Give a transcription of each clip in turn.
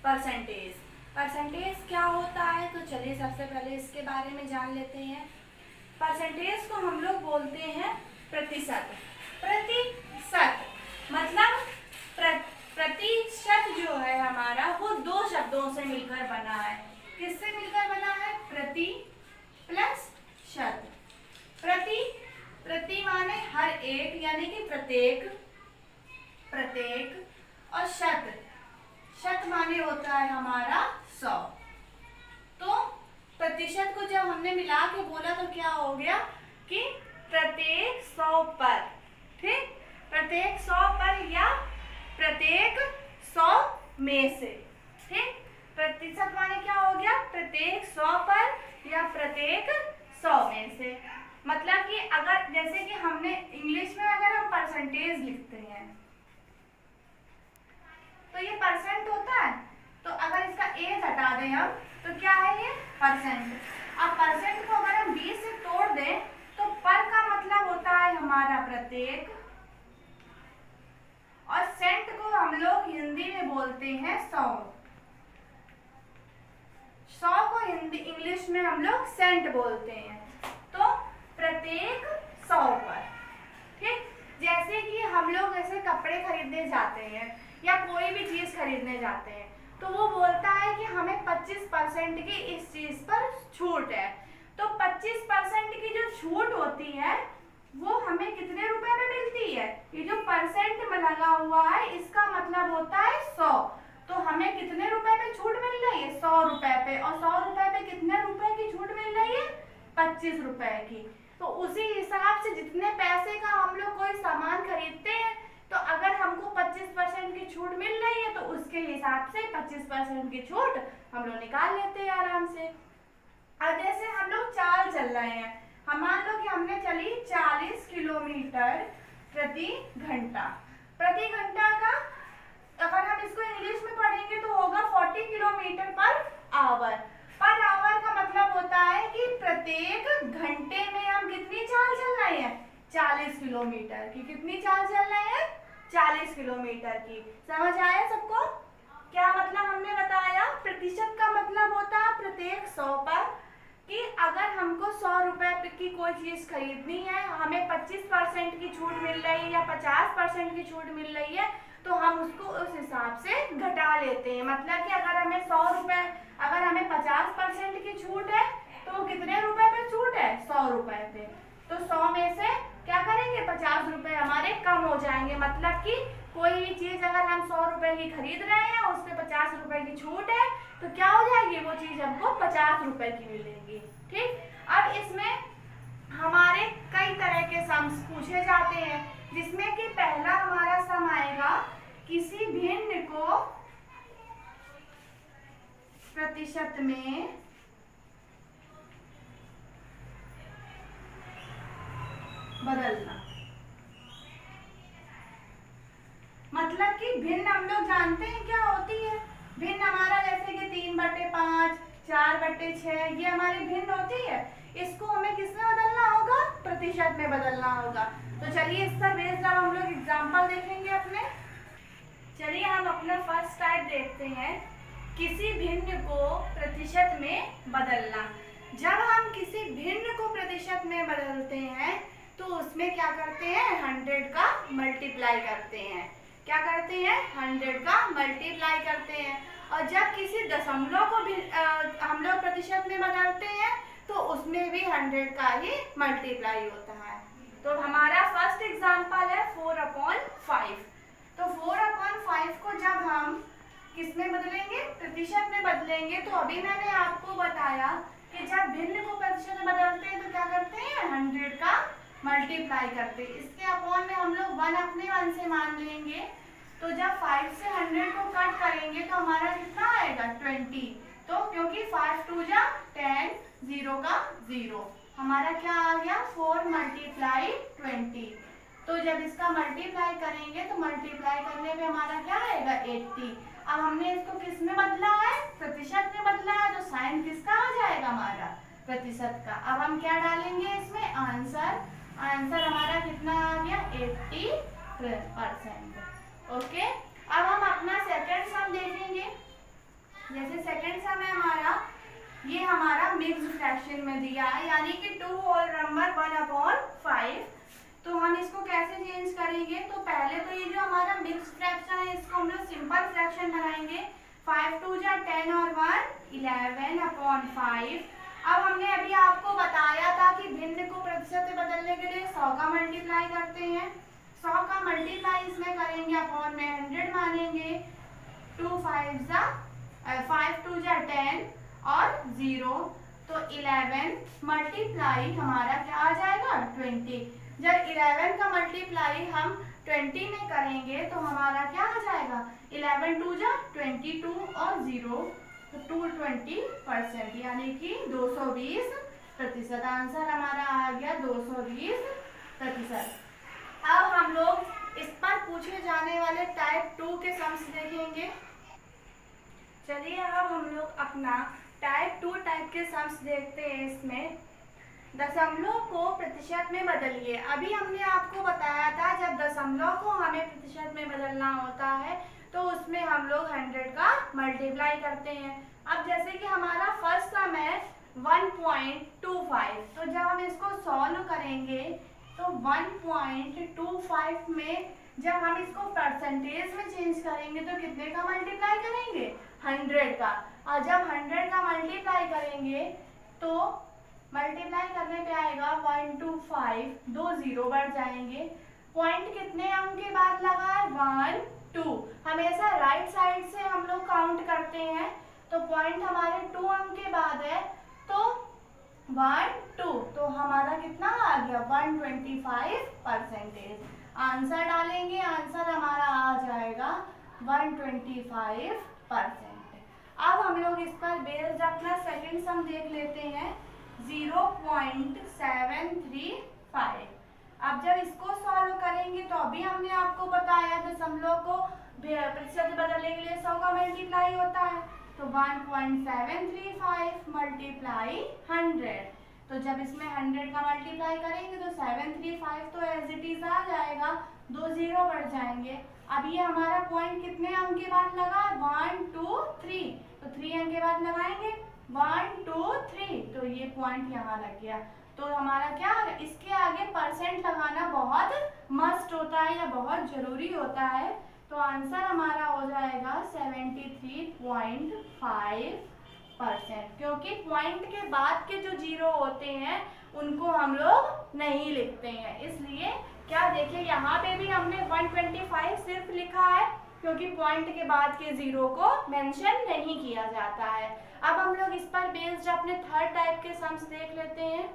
Percentage. Percentage क्या होता है, तो चलिए सबसे पहले इसके बारे में जान लेते हैं। परसेंटेज को हम लोग बोलते हैं प्रतिशत। प्रतिशत मतलब प्रतिशत जो है हमारा वो दो शब्दों से मिलकर बना है। किससे मिलकर बना है? प्रति प्लस शत। प्रति माने हर एक, यानी कि प्रत्येक, और शत माने होता है हमारा 100। तो प्रतिशत को जब हमने मिला के बोला तो क्या हो गया कि प्रत्येक 100 पर, ठीक, प्रत्येक 100 पर या प्रत्येक 100 में से, ठीक। प्रतिशत माने क्या हो गया? प्रत्येक 100 पर या प्रत्येक 100 में से। मतलब कि अगर जैसे कि हमने इंग्लिश में अगर हम परसेंटेज लिखते हैं तो ये परसेंट होता है, तो अगर इसका ए हटा दें हम तो क्या है ये? परसेंट। अब परसेंट को अगर हम 20 से तोड़ दें तो पर का मतलब होता है हमारा प्रत्येक, और सेंट को हम लोग हिंदी में बोलते हैं 100। 100 को हिंदी इंग्लिश में हम लोग सेंट बोलते हैं। तो प्रत्येक 100 पर, ठीक। जैसे कि हम लोग ऐसे कपड़े खरीदने जाते हैं या कोई भी चीज खरीदने जाते हैं तो वो बोलता है कि हमें 25% की इस चीज पर छूट है। तो 25% की जो छूट होती है वो हमें कितने रुपए में मिलती है? ये जो परसेंट में लगा हुआ है इसका मतलब होता है 100। तो हमें कितने रुपए पे छूट मिल रही है? 100 रुपए पे। और 100 रुपए पे कितने रुपए की छूट मिल रही है? 25 रुपए की। तो उसी हिसाब से जितने पैसे का हम लोग कोई सामान खरीदते हैं तो अगर हमको 25% की छूट मिल रही है तो उसके हिसाब से 25% की छूट हम लोग निकाल लेते हैं आराम से। अब जैसे हम लोग चाल चल रहे हैं, हम मान लो कि हमने चली 40 किलोमीटर प्रति घंटा। प्रति घंटा का अगर हम इसको इंग्लिश में पढ़ेंगे तो होगा 40 kilometre per hour. Per hour का मतलब होता है कि प्रत्येक घंटे में हम कितनी चाल चल रहे हैं? 40 किलोमीटर की। कितनी चाल चल रहे हैं? 40 किलोमीटर की। समझ आया सबको? क्या मतलब हमने बताया? प्रतिशत का मतलब होता है प्रत्येक 100 पर, कि अगर हमको 100 रुपए की कोई चीज खरीदनी है, हमें 25% की छूट मिल रही है या 50% की छूट मिल रही है, तो हम उसको उस हिसाब से घटा लेते हैं। मतलब कि अगर हमें 100 रुपए, अगर हमें 50% की छूट है तो कितने रुपए पे छूट है? 100 रुपए पे। तो 100 में से क्या करेंगे? 50 रुपए हमारे कम हो जाएंगे। मतलब कि कोई भी चीज अगर हम 100 रुपए की खरीद रहे हैं, उस पे 50 रुपए की छूट है, तो क्या हो जाएगी? वो चीज हमको 50 रुपए की मिलेगी, ठीक। अब इसमें हमारे कई तरह के सम्स पूछे जाते हैं, जिसमें कि पहला हमारा सम आएगा किसी भिन्न को प्रतिशत में बदलना। मतलब कि भिन्न हम लोग जानते हैं क्या होती है? भिन्न हमारा जैसे कि 3/5, 4/6 ये हमारी भिन्न होती है। इसको हमें किसमें बदलना होगा? प्रतिशत में बदलना होगा। तो चलिए इसका बेस्ड अब हम लोग एग्जाम्पल देखेंगे अपने। चलिए हम अपना फर्स्ट टाइप देखते हैं, किसी भिन्न को प्रतिशत में बदलना। जब हम किसी भिन्न को प्रतिशत में बदलते हैं तो उसमें क्या करते हैं? 100 का मल्टीप्लाई करते हैं। क्या करते हैं? 100 का मल्टीप्लाई करते हैं। और जब किसी दशमलव को भी हम लोग प्रतिशत में बदलते हैं तो उसमें भी 100 का ही मल्टीप्लाई होता है। तो हमारा फर्स्ट एग्जांपल है 4/5। तो 4/5 को जब हम किसमें बदलेंगे? प्रतिशत में बदलेंगे। तो अभी मैंने आपको बताया कि जब भिन्न को प्रतिशत में बदलते हैं तो क्या करते हैं? 100 का मल्टीप्लाई करते हैं। इसके अपॉन में हम लोग 1 अपने 1 से मान लेंगे। तो जब 5 से 100 को कट करेंगे तो हमारा कितना आएगा? 20। तो क्योंकि 5 2 जा 10, 0 का 0, हमारा क्या आ गया? 4 × 20। तो जब इसका मल्टीप्लाई करेंगे तो मल्टीप्लाई करने पे हमारा क्या आएगा? 80। अब हमने इसको किस में बदला है? प्रतिशत में बदला है। तो साइन किसका आ जाएगा? हमारा प्रतिशत का। अब हम क्या डालेंगे इसमें? आंसर। आंसर हमारा कितना आ गया? 80%। ओके। अब हम अपना सेकंड सम देखेंगे। जैसे सेकंड सम है हमारा, ये हमारा मिक्स फ्रैक्शन में दिया है, यानी कि 2 होल नंबर 1/5। तो हम इसको कैसे चेंज करेंगे? तो पहले तो ये जो हमारा मिक्स फ्रैक्शन है इसको हम लोग सिंपल फ्रैक्शन बनाएंगे। 5 2 जा 10 और 1 11/5। अब हमने अभी आपको बताया था कि भिन्न को प्रतिशत में बदलने के लिए 100 का मल्टीप्लाई करते हैं। 100 का मल्टीप्लाई इसमें करेंगे, अपॉन में 100 मानेंगे। 2 5 जा 5 2 जा 10 और 0, तो 11 मल्टीप्लाई हमारा क्या आ जाएगा? 20। जब 11 का मल्टीप्लाई हम 20 में करेंगे तो हमारा क्या आ जाएगा? 11 2 जा 22 और 0, तो 220%, यानी कि 220%। आंसर हमारा आ गया 220%। अब हम लोग इस पर पूछे जाने वाले टाइप 2 के सम्स देखेंगे। चलिए अब हम लोग अपना टाइप 2 टाइप के सम्स देखते हैं। इसमें दशमलव को प्रतिशत में बदलिए। अभी हमने आपको बताया था जब दशमलव को हमें प्रतिशत में बदलना होता है तो उसमें हम लोग 100 का मल्टीप्लाई करते हैं। अब जैसे कि हमारा फर्स्ट सम है 1.25, तो जब हम इसको सॉल्व करेंगे तो 1.25 में जब हम इसको परसेंटेज में चेंज करेंगे तो कितने का मल्टीप्लाई करेंगे? 100 का। और जब 100 का मल्टीप्लाई करेंगे तो मल्टीप्लाई करने पे आएगा 125, 2 0 बढ़ जाएंगे। पॉइंट कितने अंक के बाद लगा है? 1 2। हमेशा राइट साइड से हम लोग काउंट करते हैं, तो पॉइंट हमारे 2 अंक के बाद है, तो 1 2, तो हमारा कितना आ गया? 125%। आंसर डालेंगे, आंसर हमारा आ जाएगा 125%। अब हम लोग इस पर बेस्ड अपना सेकंड सम देख लेते हैं 0.735। अब जब इसको सॉल्व करेंगे तो अभी हमने आपको बताया दशमलव को प्रतिशत बदलने के लिए 100 का मल्टीप्लाई होता है, तो 1.735 मल्टीप्लाई 100। तो जब इसमें 100 का मल्टीप्लाई करेंगे तो 735 तो एज इट इज आ जाएगा, 2 0 बढ़ जाएंगे। अब ये हमारा पॉइंट कितने अंक के बाद लगा है? 1 2 3, तो 3 अंक के बाद लगाएंगे 1 2 3, तो ये पॉइंट यहाँ लग गया। तो हमारा क्या, इसके आगे परसेंट लगाना बहुत मस्ट होता है या बहुत जरूरी होता है, तो आंसर हमारा हो जाएगा 73.5%, क्योंकि पॉइंट के बाद के जो जीरो होते हैं उनको हम लोग नहीं लिखते हैं। इसलिए क्या देखिए यहाँ पे भी हमने 125 सिर्फ लिखा है क्योंकि पॉइंट के बाद के जीरो को मेंशन नहीं किया जाता है। अब हम लोग इस पर बेस्ड अपने थर्ड टाइप के सम्स देख लेते हैं।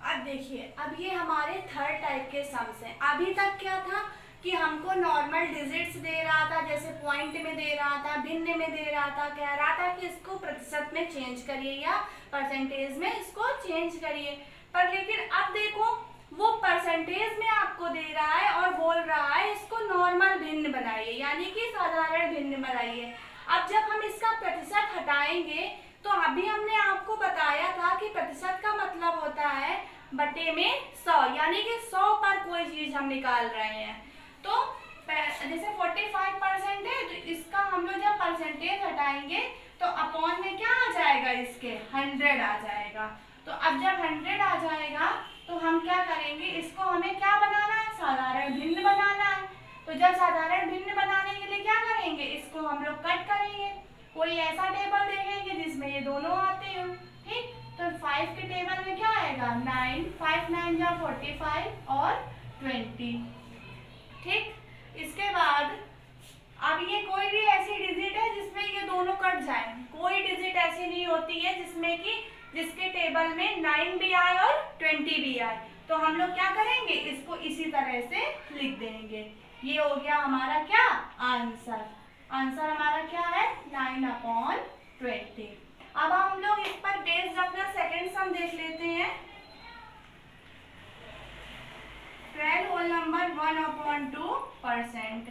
अब देखिए, अब ये हमारे थर्ड टाइप के सम्स हैं। अभी तक क्या था कि हमको नॉर्मल डिजिट्स दे रहा था, जैसे पॉइंट में दे रहा था, भिन्न में दे रहा था, कह रहा था कि इसको प्रतिशत में चेंज करिए या परसेंटेज में इसको चेंज करिए। पर लेकिन अब देखो वो परसेंटेज में आपको दे रहा है और बोल रहा है इसको नॉर्मल भिन्न बनाइए, यानी कि साधारण भिन्न बनाइए। अब जब हम इसका प्रतिशत हटाएंगे तो अभी हमने आपको बताया था कि प्रतिशत का मतलब होता है बटे में 100, यानी कि 100 पर कोई चीज हम निकाल रहे हैं। तो जैसे 45% है तो इसका हम लोग जब परसेंटेज हटाएंगे तो अपॉन में क्या आ जाएगा? इसके 100 आ जाएगा। तो अब जब 100 आ जाएगा तो हम क्या करेंगे, इसको हमें क्या बनाना है? साधारण भिन्न बनाना है। तो जब साधारण भिन्न बनाने के लिए क्या करेंगे, इसको हम लोग कट करेंगे। कोई ऐसा टेबल देखेंगे जिसमें ये दोनों आते हो, ठीक। तो 5 के टेबल में क्या आएगा? 9, 5 9 जा 45 और 20, ठीक। इसके बाद अब ये कोई भी ऐसी डिजिट है जिसमें ये दोनों कट जाए, कोई डिजिट ऐसी नहीं होती है जिसमें कि जिसके टेबल में 9 भी आए और 20 भी आए। तो हम लोग क्या करेंगे, इसको इसी तरह से लिख देंगे। ये हो गया हमारा क्या? आंसर। आंसर हमारा क्या है? 9/20। अब हम लोग इस पर बेस्ड अपना सेकंड सम देख लेते हैं। 12 होल नंबर 1/2%।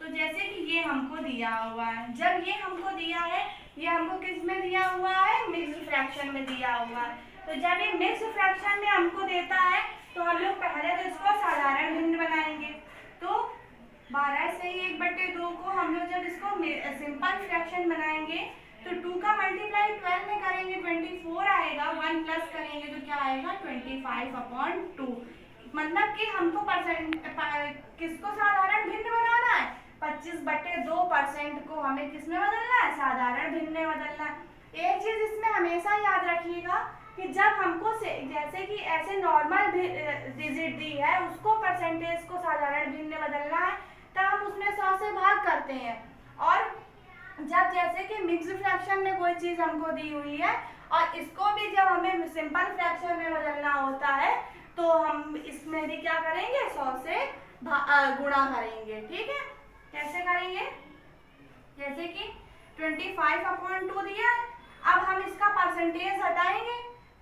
तो जैसे कि ये हमको दिया हुआ है, जब ये हमको दिया है, ये हमको किस में दिया हुआ है? मिक्स फ्रैक्शन में दिया हुआ है। तो जब ये मिक्स फ्रैक्शन में हमको देता है तो हम लोग पहले तो इसको साधारण भिन्न बनाएंगे। तो 12 से ही 1/2 को हम लोग जब इसको सिंपल फ्रैक्शन बनाएंगे तो 2 का मल्टीप्लाई 12 में करेंगे 24 आएगा, 1 प्लस करेंगे तो क्या आएगा 25/2। मतलब कि हमको किसको साधारण भिन्न बनाना है, 25/2% को हमें किस में बदलना है, साधारण भिन्न में बदलना है। एक चीज इसमें हमेशा याद रखिएगा कि जब हमको जैसे कि ऐसे नॉर्मल डिजिट दी है उसको परसेंटेज को साधारण भिन्न में बदलना है, तब हम उसमें 100 से भाग करते हैं। और जब जैसे कि मिक्स फ्रैक्शन में कोई चीज हमको दी हुई है और इसको भी जब हमें सिंपल फ्रैक्शन में बदलना होता है तो हम इसमें भी क्या करेंगे, 100 से गुणा करेंगे। ठीक है, कैसे करेंगे, जैसे कि 25/2 दिया है, अब हम इसका परसेंटेज हटाएंगे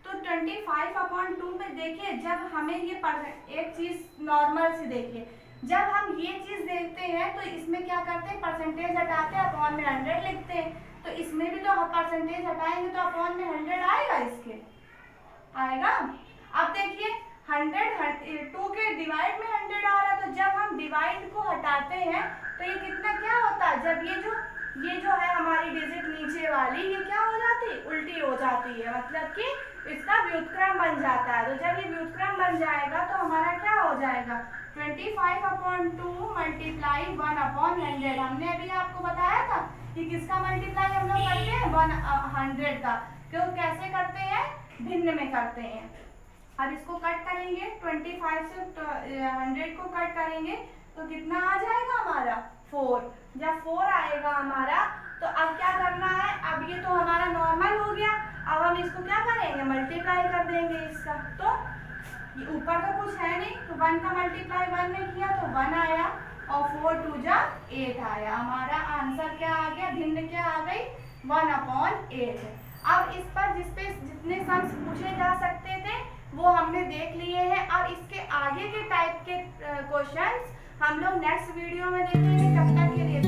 तो 25/2 में देखिए जब हमें ये एक चीज नॉर्मल से देखिए, जब हम ये चीज देखते हैं तो इसमें क्या करते हैं, परसेंटेज हटाते हैं, अपॉन में 100 लिखते हैं। तो इसमें भी तो परसेंटेज हटाएंगे तो अपॉन में 100 आएगा, इसके आएगा। अब देखिए 100 2 के डिवाइड में 100 आ रहा है, तो जब हम डिवाइड को हटाते हैं तो ये कितना क्या होता है, जब ये जो है हमारी डिजिट नीचे वाली ये क्या हो जाती है, उल्टी हो जाती है, मतलब कि इसका व्युत्क्रम बन जाता है। तो जब ये व्युत्क्रम बन जाएगा तो हमारा क्या हो जाएगा, 25/2 मल्टीप्लाई 1/100। हमने अभी आपको बताया था कि किसका मल्टीप्लाई हम लोग करते हैं, 100 का। क्यों, कैसे करते हैं, भिन्न में करते हैं। अब इसको कट करेंगे, 25 से 100 को कट करेंगे तो कितना आ जाएगा हमारा 4। जब 4 आएगा हमारा तो अब क्या करना है, अब ये तो हमारा नॉर्मल हो गया, अब हम इसको क्या करेंगे, मल्टीप्लाई कर देंगे इसका। तो ये ऊपर तो कुछ है नहीं, तो 1 का मल्टीप्लाई 1 में किया तो 1 आया और 4 2 जा 8 आया। हमारा आंसर क्या आ गया, भिन्न क्या आ गई, 1/8। अब इस पर जितने सम्स पूछे जा सकते थे वो हमने देख लिए हैं। अब इसके आगे के टाइप के क्वेश्चंस हम लोग नेक्स्ट वीडियो में देखेंगे। तब तक के लिए